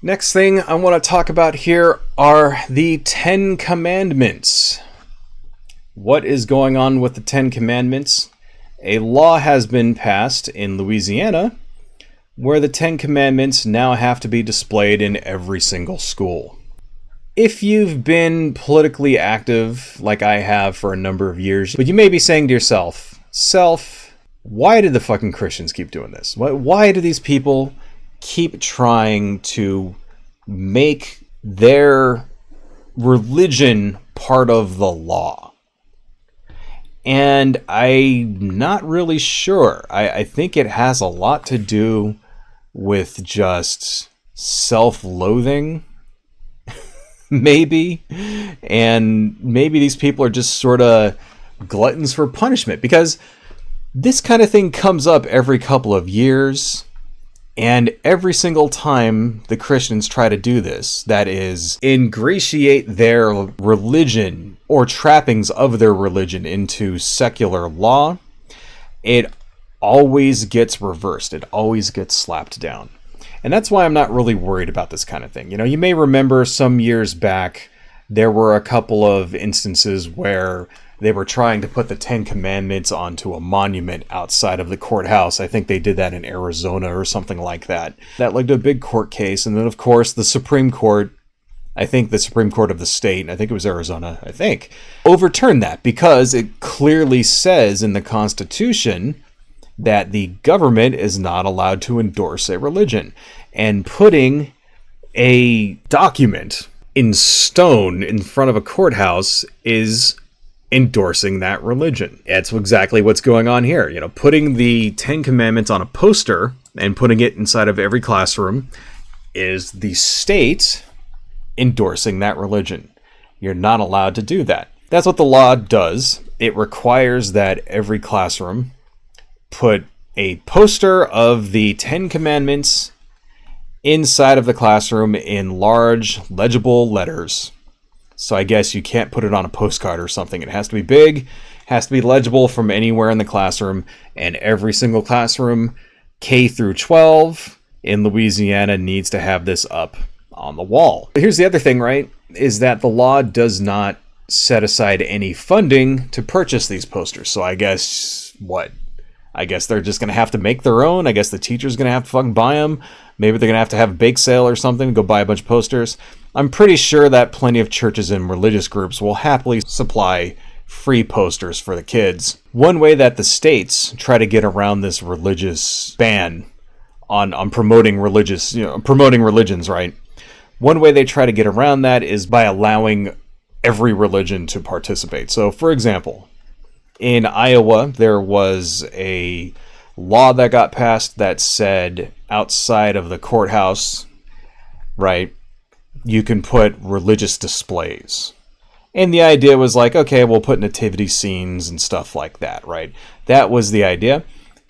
Next thing I want to talk about here are the 10 Commandments. What is going on with the 10 Commandments? A law has been passed in Louisiana where the 10 Commandments now have to be displayed in every single school. If you've been politically active, like I have for a number of years, but you may be saying to yourself, why did the fucking Christians keep doing this? Why do these people keep trying to make their religion part of the law? And I'm not really sure. I think it has a lot to do with just self-loathing, maybe. And maybe these people are just sort of gluttons for punishment, because this kind of thing comes up every couple of years. And every single time the Christians try to do this, that is, ingratiate their religion or trappings of their religion into secular law, it always gets reversed. It always gets slapped down. And that's why I'm not really worried about this kind of thing. You know, you may remember some years back, there were a couple of instances where they were trying to put the 10 Commandments onto a monument outside of the courthouse. I think they did that in Arizona or something like that. That led to a big court case. And then, of course, the Supreme Court, I think the Supreme Court of the state, I think it was Arizona, overturned that because it clearly says in the Constitution that the government is not allowed to endorse a religion. And putting a document in stone in front of a courthouse is endorsing that religion. That's exactly what's going on here. You know, putting the 10 Commandments on a poster and putting it inside of every classroom is the state endorsing that religion. You're not allowed to do that. That's what the law does. It requires that every classroom put a poster of the 10 Commandments inside of the classroom in large, legible letters. So I guess you can't put it on a postcard or something. It has to be big, has to be legible from anywhere in the classroom, and every single classroom, K through 12 in Louisiana, needs to have this up on the wall. But here's the other thing, right, is that the law does not set aside any funding to purchase these posters. So I guess, I guess they're just going to have to make their own. I guess the teacher's going to have to fucking buy them. Maybe they're going to have a bake sale or something, go buy a bunch of posters. I'm pretty sure that plenty of churches and religious groups will happily supply free posters for the kids. One way that the states try to get around this religious ban on promoting religions, right? One way they try to get around that is by allowing every religion to participate. So, for example, in Iowa, there was a law that got passed that said outside of the courthouse, right, you can put religious displays. And the idea was like, okay, we'll put nativity scenes and stuff like that, right? That was the idea.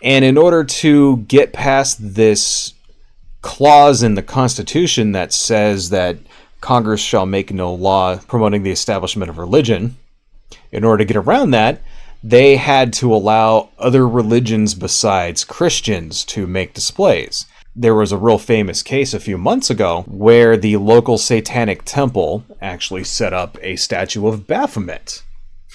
And in order to get past this clause in the Constitution that says that Congress shall make no law promoting the establishment of religion, in order to get around that, they had to allow other religions besides Christians to make displays. There was a real famous case a few months ago where the local satanic temple actually set up a statue of Baphomet,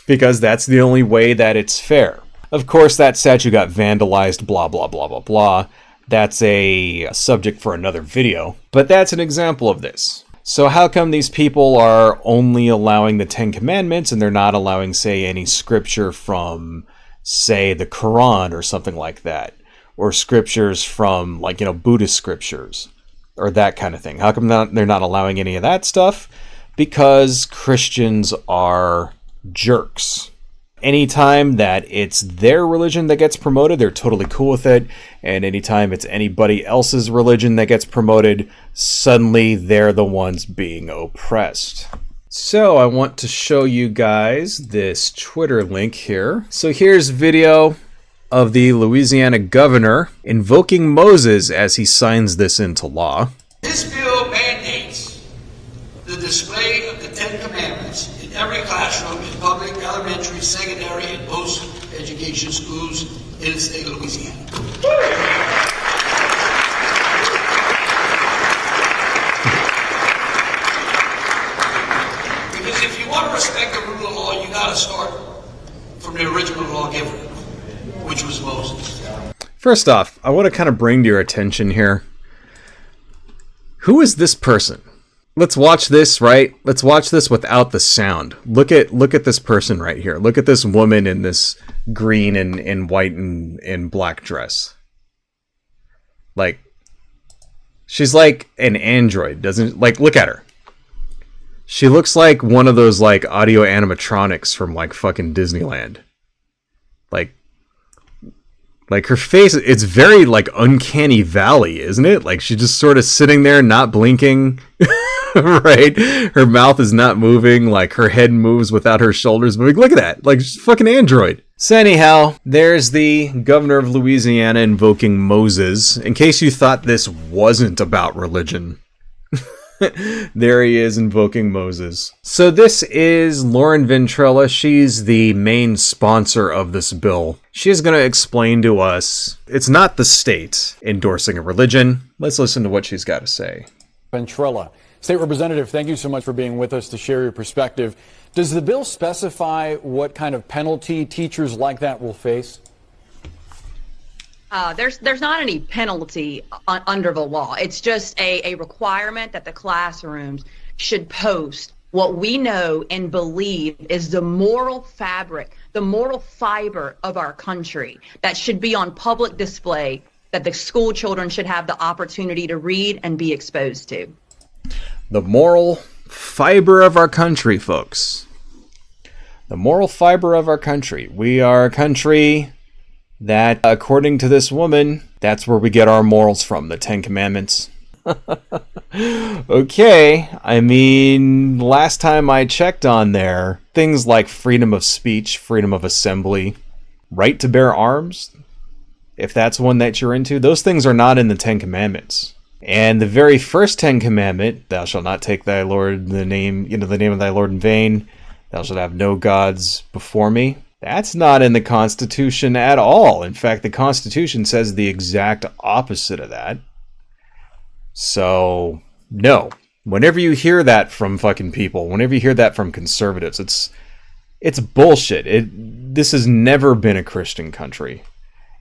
because that's the only way that it's fair. Of course, that statue got vandalized, blah, blah, blah, blah, blah. That's a subject for another video, but that's an example of this. So how come these people are only allowing the 10 Commandments and they're not allowing, say, any scripture from, say, the Quran or something like that? Or scriptures from, like, Buddhist scriptures or that kind of thing? How come they're not allowing any of that stuff? Because Christians are jerks. Anytime that it's their religion that gets promoted, they're totally cool with it. And anytime it's anybody else's religion that gets promoted, suddenly they're the ones being oppressed. So I want to show you guys this Twitter link here. So here's video of the Louisiana governor invoking Moses as he signs this into law. This bill mandates the display of the 10 Commandments in every classroom in public, elementary, secondary, and post-education schools in the state of Louisiana. to start from the original lawgiver, which was Moses. First off, I want to kind of bring to your attention here, who is this person? Let's watch this, right? Let's watch this without the sound. Look at this person right here. Look at this woman in this green and white and black dress. Like, she's like an android, doesn't, like, look at her. She looks like one of those, like, audio animatronics from, like, fucking Disneyland. Like her face, it's very, like, uncanny valley, isn't it? Like, she's just sort of sitting there, not blinking, right? Her mouth is not moving, like, her head moves without her shoulders moving. Look at that, like, she's a fucking android. So anyhow, there's the governor of Louisiana invoking Moses. In case you thought this wasn't about religion. There he is invoking Moses. So this is Lauren Ventrella. She's the main sponsor of this bill. She's going to explain to us it's not the state endorsing a religion. Let's listen to what she's got to say. Ventrella. State Representative, thank you so much for being with us to share your perspective. Does the bill specify what kind of penalty teachers like that will face? There's not any penalty under the law. It's just a requirement that the classrooms should post what we know and believe is the moral fabric, the moral fiber of our country that should be on public display, that the school children should have the opportunity to read and be exposed to. The moral fiber of our country, folks. The moral fiber of our country. We are a country that, according to this woman, that's where we get our morals from, the Ten Commandments. Okay, I mean, last time I checked on there, things like freedom of speech, freedom of assembly, right to bear arms, if that's one that you're into, those things are not in the Ten Commandments. And the very first Ten Commandment, thou shalt not take thy Lord the name of thy Lord in vain, thou shalt have no gods before me. That's not in the Constitution at all. In fact, the Constitution says the exact opposite of that. So, no. Whenever you hear that from fucking people, whenever you hear that from conservatives, it's bullshit. This has never been a Christian country.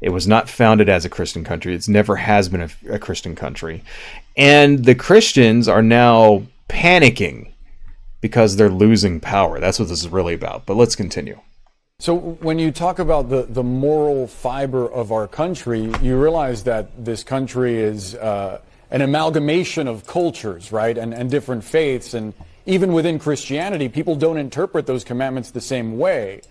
It was not founded as a Christian country. It's never has been a Christian country. And the Christians are now panicking because they're losing power. That's what this is really about. But let's continue. So when you talk about the moral fiber of our country, you realize that this country is an amalgamation of cultures, right, and different faiths. And even within Christianity, people don't interpret those commandments the same way.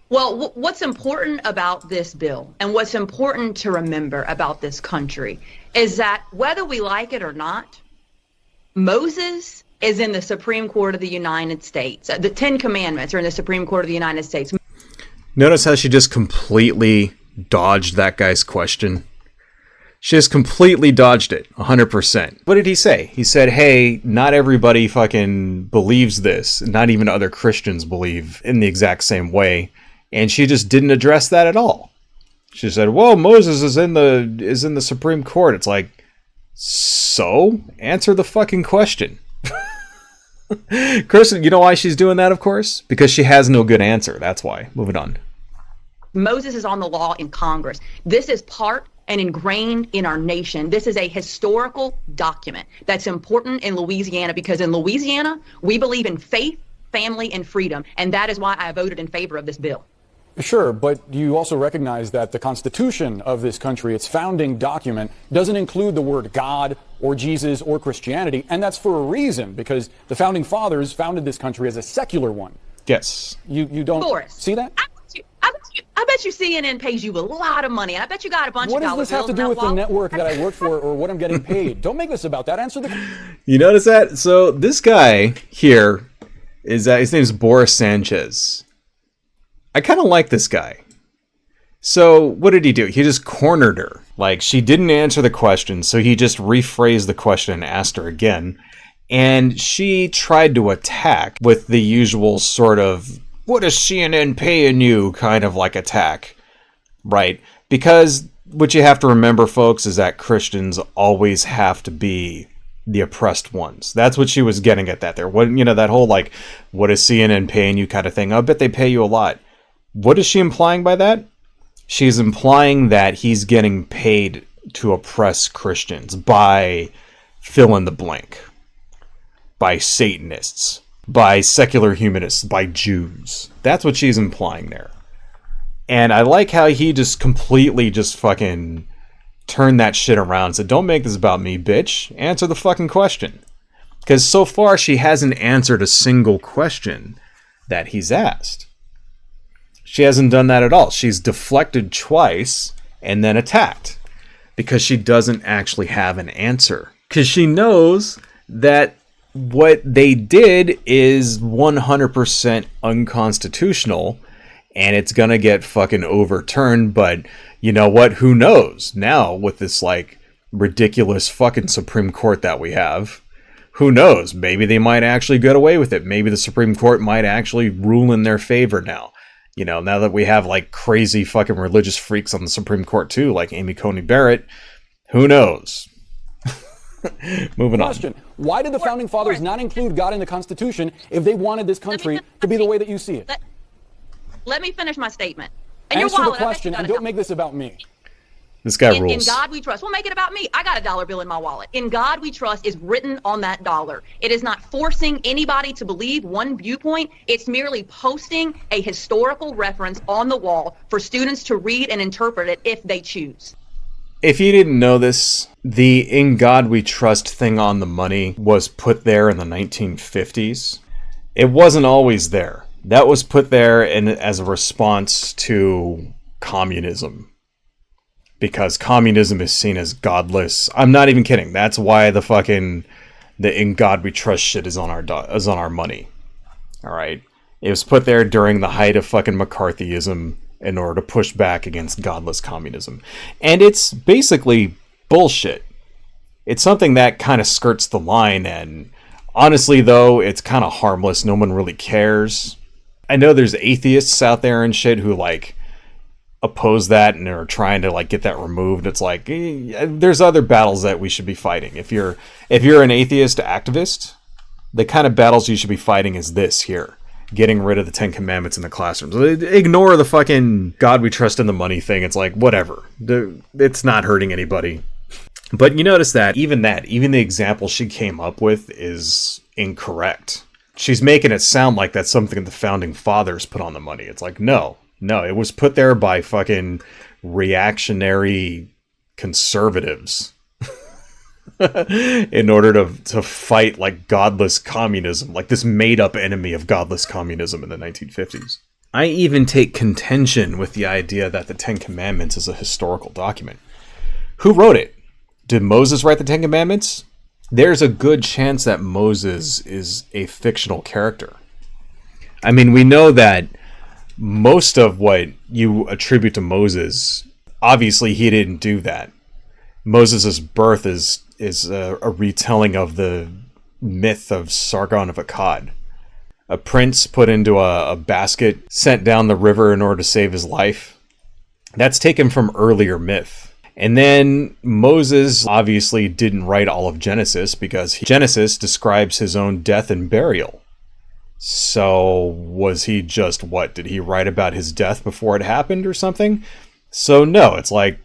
Well, what's important about this bill and what's important to remember about this country is that whether we like it or not, Moses is in the Supreme Court of the United States. The Ten Commandments are in the Supreme Court of the United States. Notice how she just completely dodged that guy's question. She just completely dodged it, 100%. What did he say? He said, hey, not everybody fucking believes this. Not even other Christians believe in the exact same way. And she just didn't address that at all. She said, well, Moses is in the Supreme Court. It's like, so? Answer the fucking question. Kirsten, you know why she's doing that, of course? Because she has no good answer. That's why. Moving on. Moses is on the law in Congress. This is part and ingrained in our nation. This is a historical document that's important in Louisiana because in Louisiana, we believe in faith, family, and freedom. And that is why I voted in favor of this bill. Sure, but you also recognize that the Constitution of this country, its founding document, doesn't include the word God or Jesus or Christianity, and that's for a reason, because the founding fathers founded this country as a secular one. Yes. You don't Forrest, see that? I bet you CNN pays you a lot of money, and I bet you got a bunch what of dollar does this have to do with the network that I work for or what I'm getting paid? Don't make this about that. Answer the... You notice that? So this guy here is his name is Boris Sanchez. I kind of like this guy. So what did he do? He just cornered her. Like, she didn't answer the question, so he just rephrased the question and asked her again. And she tried to attack with the usual sort of, what is CNN paying you kind of like attack. Right? Because what you have to remember, folks, is that Christians always have to be the oppressed ones. That's what she was getting at that there. What, you know, that whole like, what is CNN paying you kind of thing. I bet they pay you a lot. What is she implying by that? She's implying that he's getting paid to oppress Christians by fill in the blank, by Satanists, by secular humanists, by Jews. That's what she's implying there. And I like how he just completely just fucking turned that shit around and said, don't make this about me, bitch. Answer the fucking question. Because so far she hasn't answered a single question that he's asked. She hasn't done that at all. She's deflected twice and then attacked. Because she doesn't actually have an answer. Because she knows that what they did is 100% unconstitutional. And it's going to get fucking overturned. But you know what? Who knows? Now, with this, like, ridiculous fucking Supreme Court that we have, who knows? Maybe they might actually get away with it. Maybe the Supreme Court might actually rule in their favor now. You know, now that we have, like, crazy fucking religious freaks on the Supreme Court, too, like Amy Coney Barrett, who knows? Moving on. Question. Why did the Founding Fathers not include God in the Constitution if they wanted this country to be the way that you see it? Let me finish my statement. And Answer the question and don't make this about me. This guy rules. In God we trust. Well, make it about me. I got a dollar bill in my wallet. In God we trust is written on that dollar. It is not forcing anybody to believe one viewpoint. It's merely posting a historical reference on the wall for students to read and interpret it if they choose. If you didn't know this, the In God We Trust thing on the money was put there in the 1950s. It wasn't always there. That was put there as a response to communism. Because communism is seen as godless. I'm not even kidding. That's why the In God We Trust shit is on our money. Alright? It was put there during the height of fucking McCarthyism in order to push back against godless communism. And it's basically bullshit. It's something that kind of skirts the line, and honestly though, it's kind of harmless. No one really cares. I know there's atheists out there and shit who like oppose that and are trying to like get that removed. It's like there's other battles that we should be fighting. If you're an atheist activist, the kind of battles you should be fighting is this here. Getting rid of the 10 Commandments in the classrooms. Ignore the fucking God we trust in the money thing. It's like, whatever. It's not hurting anybody. But you notice that, even the example she came up with is incorrect. She's making it sound like that's something the Founding Fathers put on the money. It's like, no, it was put there by fucking reactionary conservatives. In order to fight like godless communism, like this made-up enemy of godless communism in the 1950s. I even take contention with the idea that the 10 Commandments is a historical document. Who wrote it? Did Moses write the 10 Commandments? There's a good chance that Moses is a fictional character. I mean, we know that most of what you attribute to Moses, obviously he didn't do that. Moses' birth is a retelling of the myth of Sargon of Akkad. A prince put into a basket, sent down the river in order to save his life. That's taken from earlier myth. And then Moses obviously didn't write all of Genesis because Genesis describes his own death and burial. So was he just what? Did he write about his death before it happened or something? So no, it's like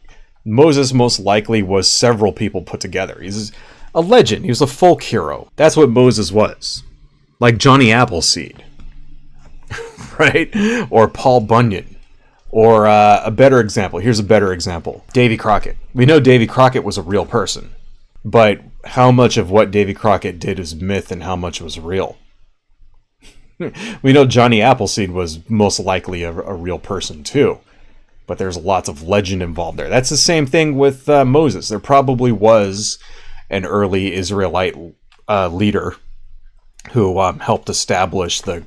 Moses most likely was several people put together. He's a legend. He was a folk hero. That's what Moses was. Like Johnny Appleseed. Right? Or Paul Bunyan. Or a better example. Here's a better example. Davy Crockett. We know Davy Crockett was a real person. But how much of what Davy Crockett did is myth and how much was real? We know Johnny Appleseed was most likely a real person too. But there's lots of legend involved there. That's the same thing with Moses. There probably was an early Israelite leader who helped establish the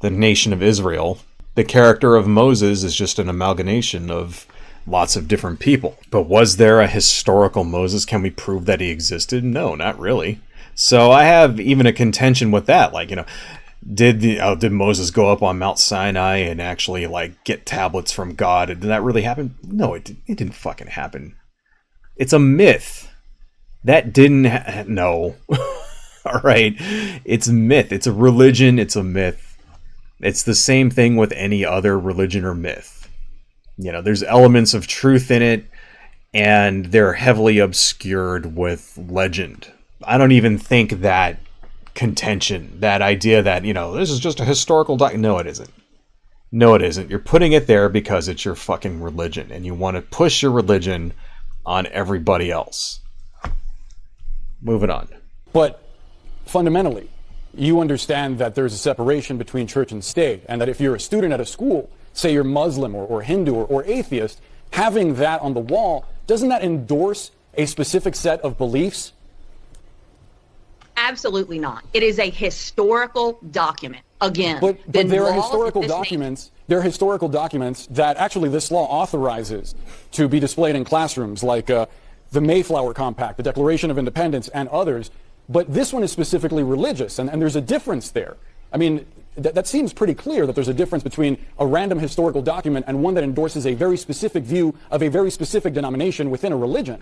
nation of Israel. The character of Moses is just an amalgamation of lots of different people. But was there a historical Moses? Can we prove that he existed? No, not really. So I have even a contention with that. Like, you know, did Moses go up on Mount Sinai and actually like get tablets from God? Did that really happen? No, it didn't fucking happen. It's a myth. That didn't no. All right. It's myth. It's a religion. It's a myth. It's the same thing with any other religion or myth. You know, there's elements of truth in it, and they're heavily obscured with legend. I don't even think that contention, that idea that, you know, this is just a historical no, it isn't. No, it isn't. You're putting it there because it's your fucking religion, and you want to push your religion on everybody else. Moving on. But fundamentally, you understand that there's a separation between church and state, and that if you're a student at a school, say you're Muslim or Hindu or atheist, having that on the wall, doesn't that endorse a specific set of beliefs? Absolutely not. It is a historical document. Again, but there are historical documents. There are historical documents that actually this law authorizes to be displayed in classrooms, like the Mayflower Compact, the Declaration of Independence, and others. But this one is specifically religious, and there's a difference there. I mean, that seems pretty clear that there's a difference between a random historical document and one that endorses a very specific view of a very specific denomination within a religion.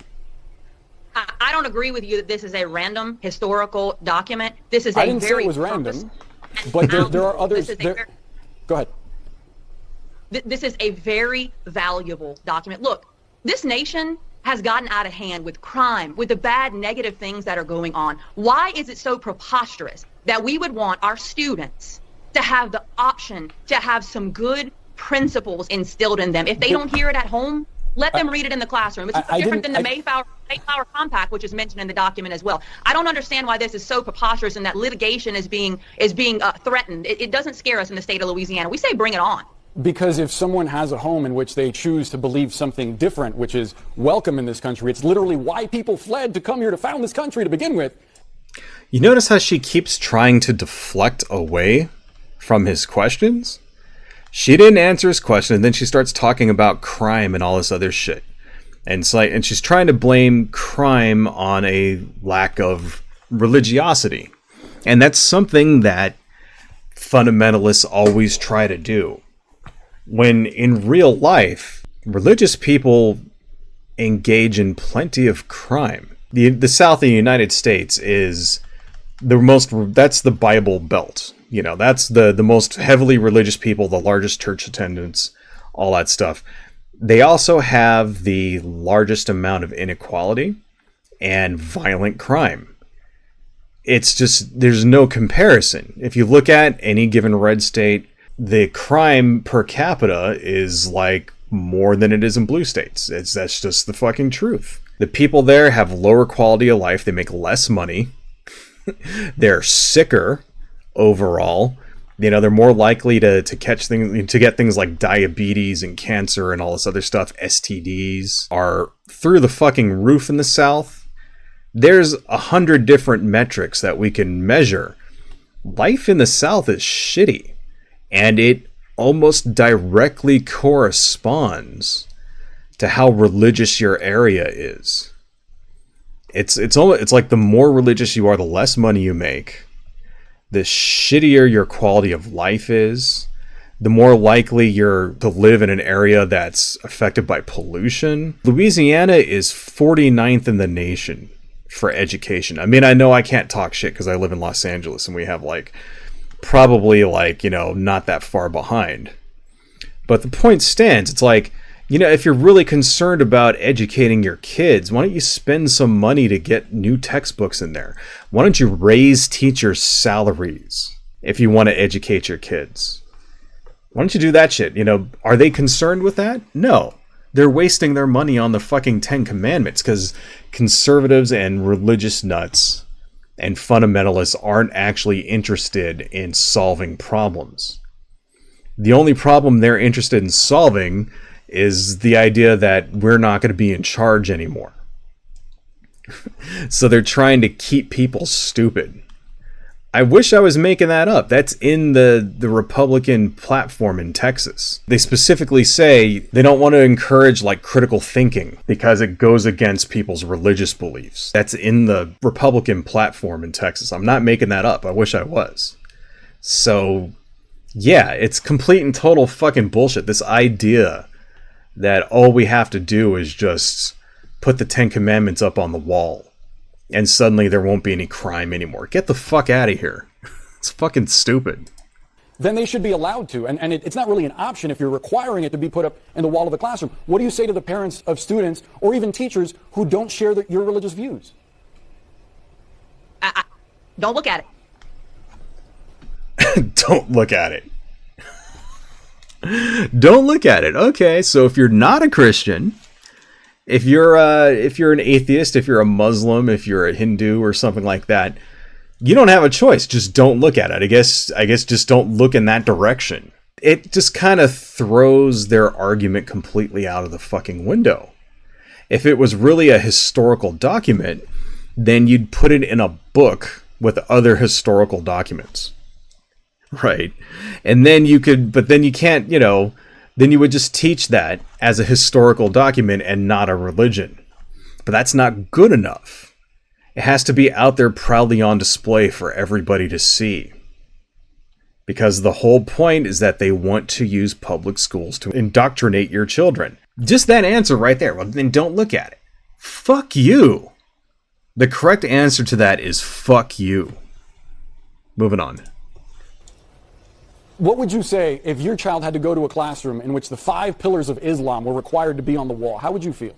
I don't agree with you that this is a random historical document. This is I didn't say it was random, but there are others. Go ahead. This is a very valuable document. Look, this nation has gotten out of hand with crime, with the bad negative things that are going on. Why is it so preposterous that we would want our students to have the option to have some good principles instilled in them? If they don't hear it at home, let them read it in the classroom. It's different than the Mayflower Compact, which is mentioned in the document as well. I don't understand why this is so preposterous and that litigation is being threatened. It doesn't scare us in the state of Louisiana. We say bring it on. Because if someone has a home in which they choose to believe something different, which is welcome in this country, it's literally why people fled to come here to found this country to begin with. You notice how she keeps trying to deflect away from his questions? She didn't answer his question, and then she starts talking about crime and all this other shit. And it's like, and she's trying to blame crime on a lack of religiosity. And that's something that fundamentalists always try to do. When in real life, religious people engage in plenty of crime. The South of the United States is that's the Bible Belt. You know, that's the most heavily religious people, the largest church attendance, all that stuff. They also have the largest amount of inequality and violent crime. It's just, there's no comparison. If you look at any given red state, the crime per capita is like more than it is in blue states. That's just the fucking truth. The people there have lower quality of life. They make less money. They're sicker overall. You know, they're more likely to get things like diabetes and cancer and all this other stuff. STDs are through the fucking roof in the South. There's 100 different metrics that we can measure. Life in the South is shitty. And it almost directly corresponds to how religious your area is. It's like the more religious you are, the less money you make, the shittier your quality of life is, the more likely you're to live in an area that's affected by pollution. Louisiana is 49th in the nation for education. I mean, I know I can't talk shit because I live in Los Angeles and we have probably not that far behind. But the point stands. It's like, if you're really concerned about educating your kids, why don't you spend some money to get new textbooks in there? Why don't you raise teachers' salaries if you want to educate your kids? Why don't you do that shit? Are they concerned with that? No. They're wasting their money on the fucking 10 Commandments because conservatives and religious nuts and fundamentalists aren't actually interested in solving problems. The only problem they're interested in solving is the idea that we're not going to be in charge anymore. So they're trying to keep people stupid. I wish I was making that up. That's in the Republican platform in Texas. They specifically say they don't want to encourage critical thinking because it goes against people's religious beliefs. That's in the Republican platform in Texas. I'm not making that up. I wish I was. So, yeah, it's complete and total fucking bullshit. This idea that all we have to do is just put the 10 Commandments up on the wall and suddenly there won't be any crime anymore. Get the fuck out of here. It's fucking stupid. Then they should be allowed to. And it's not really an option if you're requiring it to be put up in the wall of the classroom. What do you say to the parents of students or even teachers who don't share your religious views? Don't look at it. Don't look at it. Don't look at it. Okay, so if you're not a Christian, if you're an atheist, if you're a Muslim, if you're a Hindu or something like that, you don't have a choice. Just don't look at it. I guess just don't look in that direction. It just kind of throws their argument completely out of the fucking window. If it was really a historical document, then you'd put it in a book with other historical documents. Right. And then then you can't, then you would just teach that as a historical document and not a religion. But that's not good enough. It has to be out there proudly on display for everybody to see. Because the whole point is that they want to use public schools to indoctrinate your children. Just that answer right there. Well, then don't look at it. Fuck you. The correct answer to that is fuck you. Moving on. What would you say if your child had to go to a classroom in which the 5 pillars of Islam were required to be on the wall? How would you feel?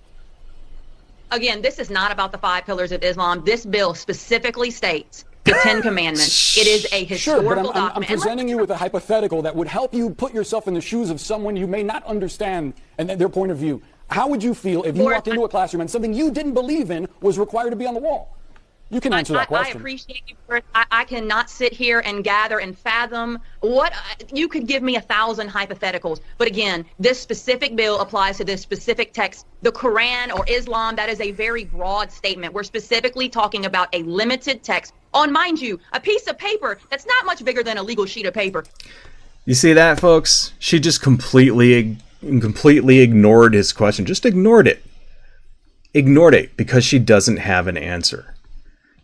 Again, this is not about the 5 pillars of Islam. This bill specifically states the 10 Commandments. It is a historical document. I'm presenting you with a hypothetical that would help you put yourself in the shoes of someone you may not understand and their point of view. How would you feel if you walked into a classroom and something you didn't believe in was required to be on the wall? You can answer that question. I appreciate you, Chris. I cannot sit here and gather and fathom what you could give me 1,000 hypotheticals. But again, this specific bill applies to this specific text. The Quran or Islam, that is a very broad statement. We're specifically talking about a limited text on, mind you, a piece of paper that's not much bigger than a legal sheet of paper. You see that, folks? She just completely ignored his question. Just ignored it. Ignored it because she doesn't have an answer.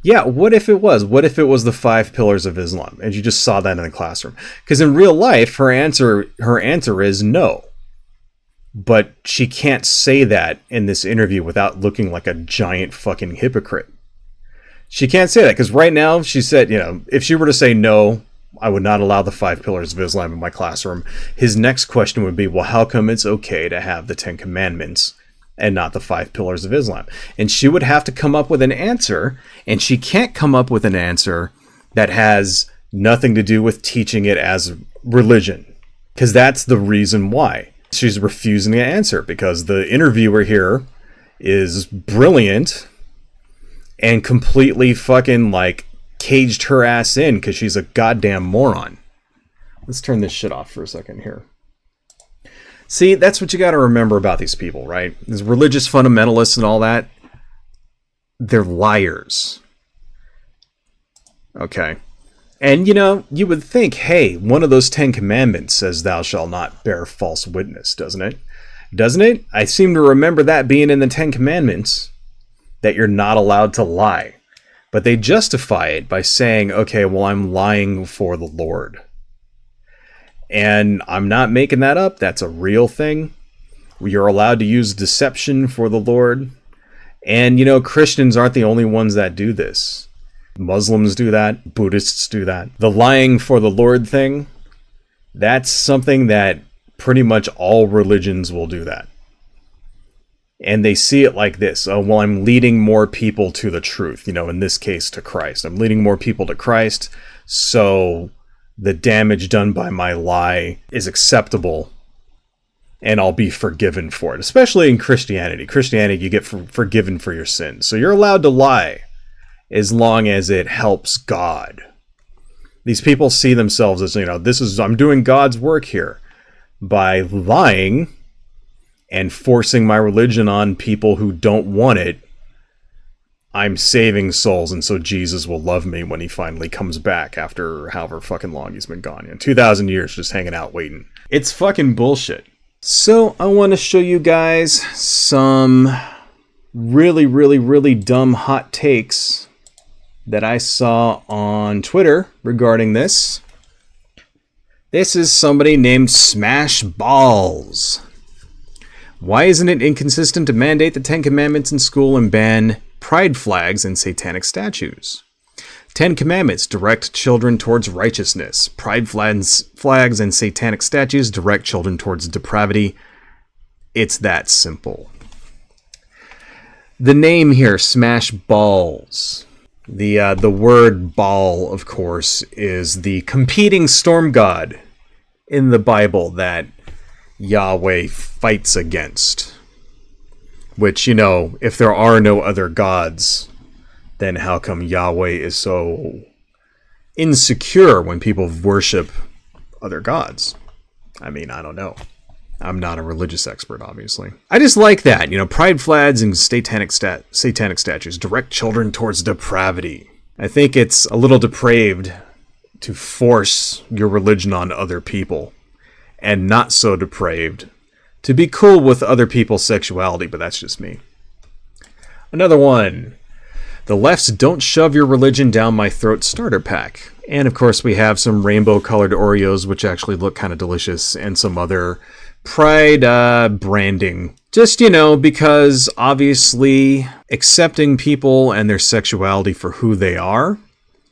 Yeah, what if it was? What if it was the 5 pillars of Islam and you just saw that in the classroom? Because in real life, her answer is no. But she can't say that in this interview without looking like a giant fucking hypocrite. She can't say that because right now she said, if she were to say no, I would not allow the 5 pillars of Islam in my classroom. His next question would be, well, how come it's okay to have the 10 Commandments and not the 5 pillars of Islam? And she would have to come up with an answer, and she can't come up with an answer that has nothing to do with teaching it as religion, because that's the reason why. She's refusing to answer, because the interviewer here is brilliant and completely fucking, caged her ass in because she's a goddamn moron. Let's turn this shit off for a second here. See, that's what you got to remember about these people, right? These religious fundamentalists and all that, they're liars. Okay. And, you would think, hey, one of those 10 commandments says thou shalt not bear false witness, doesn't it? Doesn't it? I seem to remember that being in the 10 commandments, that you're not allowed to lie. But they justify it by saying, okay, well, I'm lying for the Lord. And I'm not making that up. That's a real thing. You're allowed to use deception for the Lord. And, Christians aren't the only ones that do this. Muslims do that. Buddhists do that. The lying for the Lord thing, that's something that pretty much all religions will do that. And they see it like this. Oh, well, I'm leading more people to the truth. In this case, to Christ. I'm leading more people to Christ. So the damage done by my lie is acceptable, and I'll be forgiven for it. Especially in Christianity. Christianity, you get forgiven for your sins. So you're allowed to lie as long as it helps God. These people see themselves as, I'm doing God's work here by lying and forcing my religion on people who don't want it. I'm saving souls, and so Jesus will love me when he finally comes back after however fucking long he's been gone. 2,000 years just hanging out waiting. It's fucking bullshit. So I want to show you guys some really, really, really dumb hot takes that I saw on Twitter regarding this. This is somebody named Smash Balls. Why isn't it inconsistent to mandate the 10 Commandments in school and ban pride flags and satanic statues. 10 Commandments direct children towards righteousness. Pride flags and satanic statues direct children towards depravity. It's that simple. The name here, smash balls. The word Baal, of course, is the competing storm god in the Bible that Yahweh fights against. Which, if there are no other gods, then how come Yahweh is so insecure when people worship other gods? I mean, I don't know. I'm not a religious expert, obviously. I just like that. Pride flags and satanic statues direct children towards depravity. I think it's a little depraved to force your religion on other people, and not so depraved to be cool with other people's sexuality, but that's just me. Another one. The left's Don't Shove Your Religion Down My Throat starter pack. And of course we have some rainbow colored Oreos, which actually look kind of delicious, and some other pride branding. Just, because obviously accepting people and their sexuality for who they are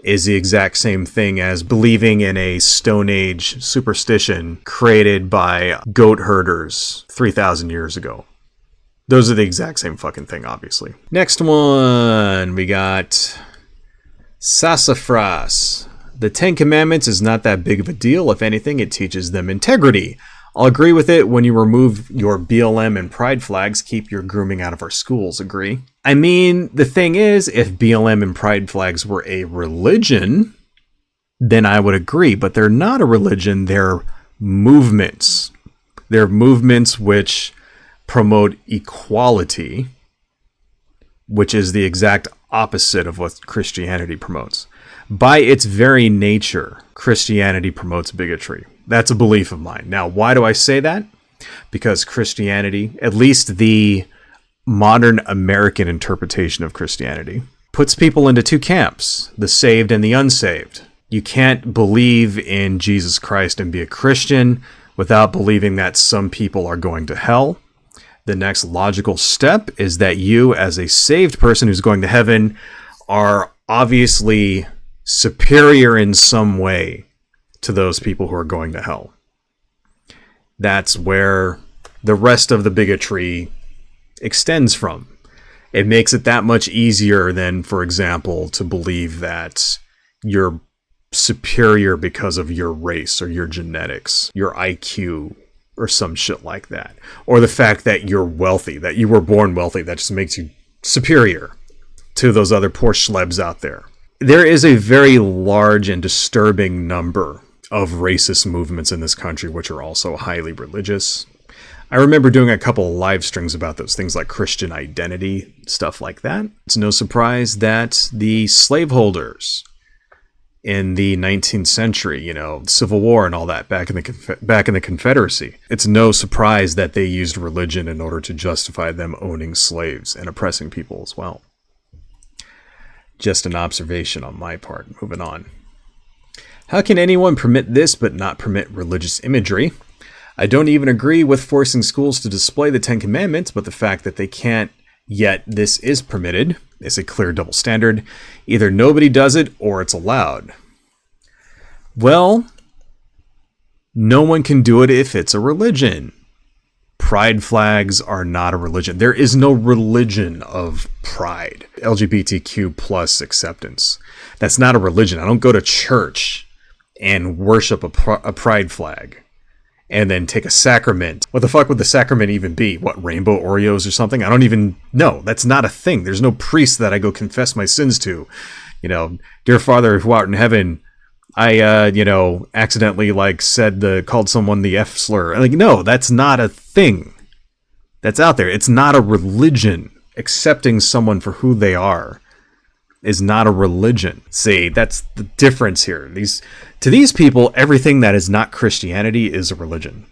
is the exact same thing as believing in a Stone Age superstition created by goat herders 3,000 years ago. Those are the exact same fucking thing, obviously. Next one, we got sassafras. The 10 Commandments is not that big of a deal. If anything, it teaches them integrity. I'll agree with it when you remove your BLM and pride flags, keep your grooming out of our schools. Agree? I mean, the thing is, if BLM and pride flags were a religion, then I would agree. But they're not a religion. They're movements. They're movements which promote equality, which is the exact opposite of what Christianity promotes. By its very nature, Christianity promotes bigotry. That's a belief of mine. Now, why do I say that? Because Christianity, at least the modern American interpretation of Christianity, puts people into two camps, the saved and the unsaved. You can't believe in Jesus Christ and be a Christian without believing that some people are going to hell. The next logical step is that you, as a saved person who's going to heaven, are obviously superior in some way to those people who are going to hell. That's where the rest of the bigotry extends from. It makes it that much easier than, for example, to believe that you're superior because of your race or your genetics, your IQ, or some shit like that. Or the fact that you're wealthy, that you were born wealthy, that just makes you superior to those other poor schlebs out there. There is a very large and disturbing number of racist movements in this country, which are also highly religious. I remember doing a couple of live streams about those things like Christian identity, stuff like that. It's no surprise that the slaveholders in the 19th century, Civil War and all that, back in the Confederacy, it's no surprise that they used religion in order to justify them owning slaves and oppressing people as well. Just an observation on my part. Moving on. How can anyone permit this but not permit religious imagery? I don't even agree with forcing schools to display the 10 Commandments, but the fact that they can't yet this is permitted is a clear double standard. Either nobody does it or it's allowed. Well, no one can do it if it's a religion. Pride flags are not a religion. There is no religion of pride. LGBTQ plus acceptance. That's not a religion. I don't go to church and worship a pride flag and then take a sacrament. What the fuck would the sacrament even be? What, rainbow Oreos or something? I don't even know. That's not a thing. There's no priest that I go confess my sins to. Dear Father who art in heaven, I, accidentally called someone the F slur. No, that's not a thing that's out there. It's not a religion. Accepting someone for who they are is not a religion. See, that's the difference here. To these people, everything that is not Christianity is a religion.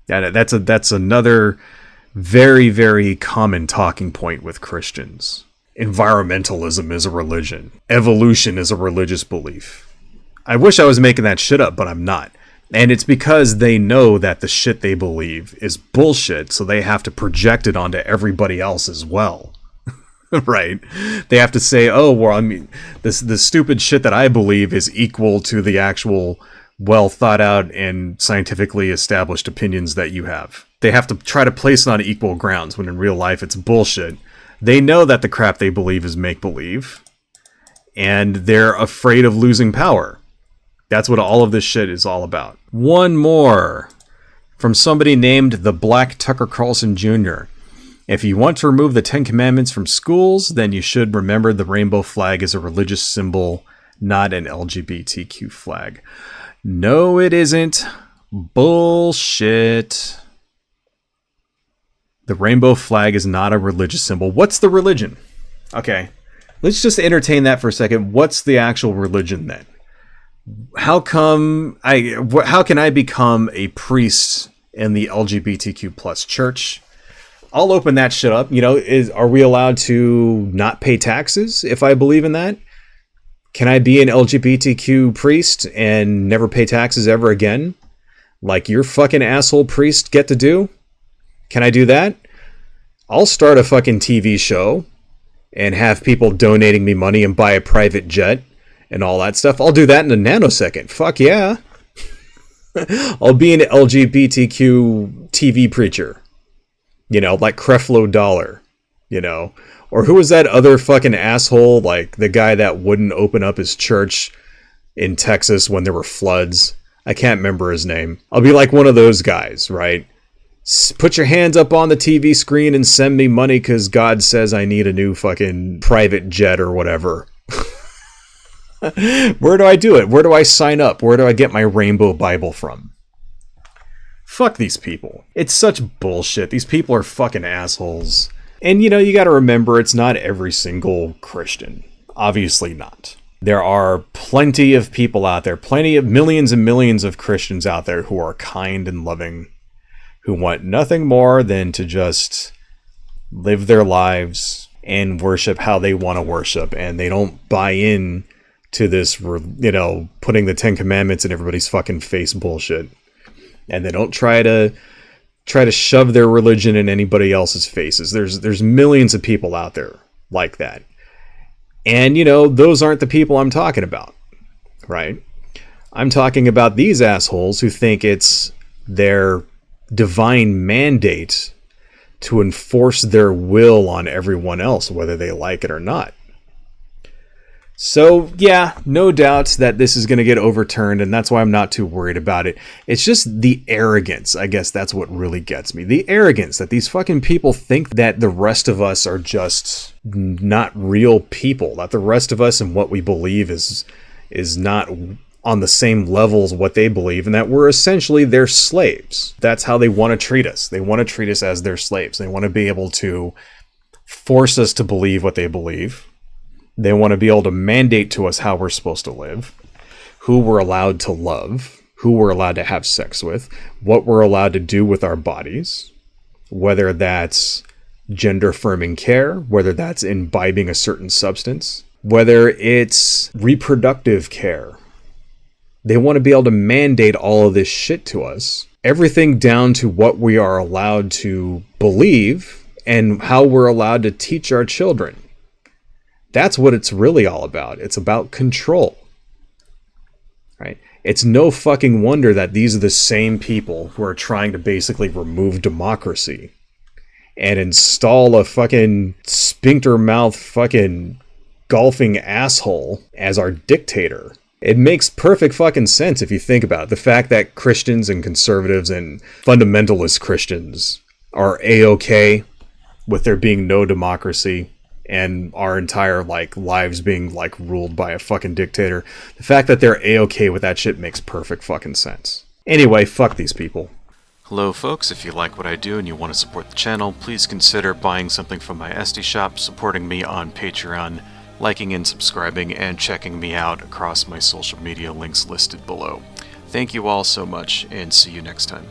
That's another very, very common talking point with Christians. Environmentalism is a religion. Evolution is a religious belief. I wish I was making that shit up, but I'm not. And it's because they know that the shit they believe is bullshit, so they have to project it onto everybody else as well. Right. They have to say, oh, well, I mean, the stupid shit that I believe is equal to the actual well thought out and scientifically established opinions that you have. They have to try to place it on equal grounds when in real life it's bullshit. They know that the crap they believe is make-believe, and they're afraid of losing power. That's what all of this shit is all about. One more from somebody named the Black Tucker Carlson Jr. If you want to remove the Ten Commandments from schools, then you should remember the rainbow flag is a religious symbol, not an LGBTQ flag. No, it isn't. Bullshit. The rainbow flag is not a religious symbol. What's the religion? Okay, let's just entertain that for a second. What's the actual religion then? How can I become a priest in the LGBTQ plus church? I'll open that shit up. You know, are we allowed to not pay taxes if I believe in that? Can I be an LGBTQ priest and never pay taxes ever again? Like your fucking asshole priest get to do? Can I do that? I'll start a fucking TV show and have people donating me money and buy a private jet and all that stuff. I'll do that in a nanosecond. Fuck yeah. I'll be an LGBTQ TV preacher. You know, like Creflo Dollar. You know, or who was that other fucking asshole, like the guy that wouldn't open up his church in Texas when there were floods? I can't remember his name. I'll be like one of those guys, right? Put your hands up on the TV screen and send me money because God says I need a new fucking private jet or whatever. Where do I do it? Where do I sign up? Where do I get my rainbow Bible from? Fuck these people. It's such bullshit. These people are fucking assholes. And, you know, you got to remember, it's not every single Christian. Obviously not. There are plenty of people out there, plenty of millions and millions of Christians out there who are kind and loving, who want nothing more than to just live their lives and worship how they want to worship. And they don't buy in to this, you know, putting the Ten Commandments in everybody's fucking face bullshit. And they don't try to shove their religion in anybody else's faces. There's millions of people out there like that. And, you know, those aren't the people I'm talking about, right? I'm talking about these assholes who think it's their divine mandate to enforce their will on everyone else, whether they like it or not. So, yeah, no doubt that this is going to get overturned, and that's why I'm not too worried about it. It's just the arrogance, I guess that's what really gets me. The arrogance that these fucking people think that the rest of us are just not real people, that the rest of us and what we believe is not on the same level as what they believe, and that we're essentially their slaves. That's how they want to treat us. They want to treat us as their slaves. They want to be able to force us to believe what they believe. They want to be able to mandate to us how we're supposed to live, who we're allowed to love, who we're allowed to have sex with, what we're allowed to do with our bodies, whether that's gender-affirming care, whether that's imbibing a certain substance, whether it's reproductive care. They want to be able to mandate all of this shit to us, everything down to what we are allowed to believe and how we're allowed to teach our children. That's what it's really all about. It's about control, right? It's no fucking wonder that these are the same people who are trying to basically remove democracy and install a fucking sphincter mouth fucking golfing asshole as our dictator. It makes perfect fucking sense if you think about it. The fact that Christians and conservatives and fundamentalist Christians are A-okay with there being no democracy and our entire lives being ruled by a fucking dictator. The fact that they're A-okay with that shit makes perfect fucking sense. Anyway, fuck these people. Hello folks, if you like what I do and you want to support the channel, please consider buying something from my Etsy shop, supporting me on Patreon, liking and subscribing, and checking me out across my social media links listed below. Thank you all so much, and see you next time.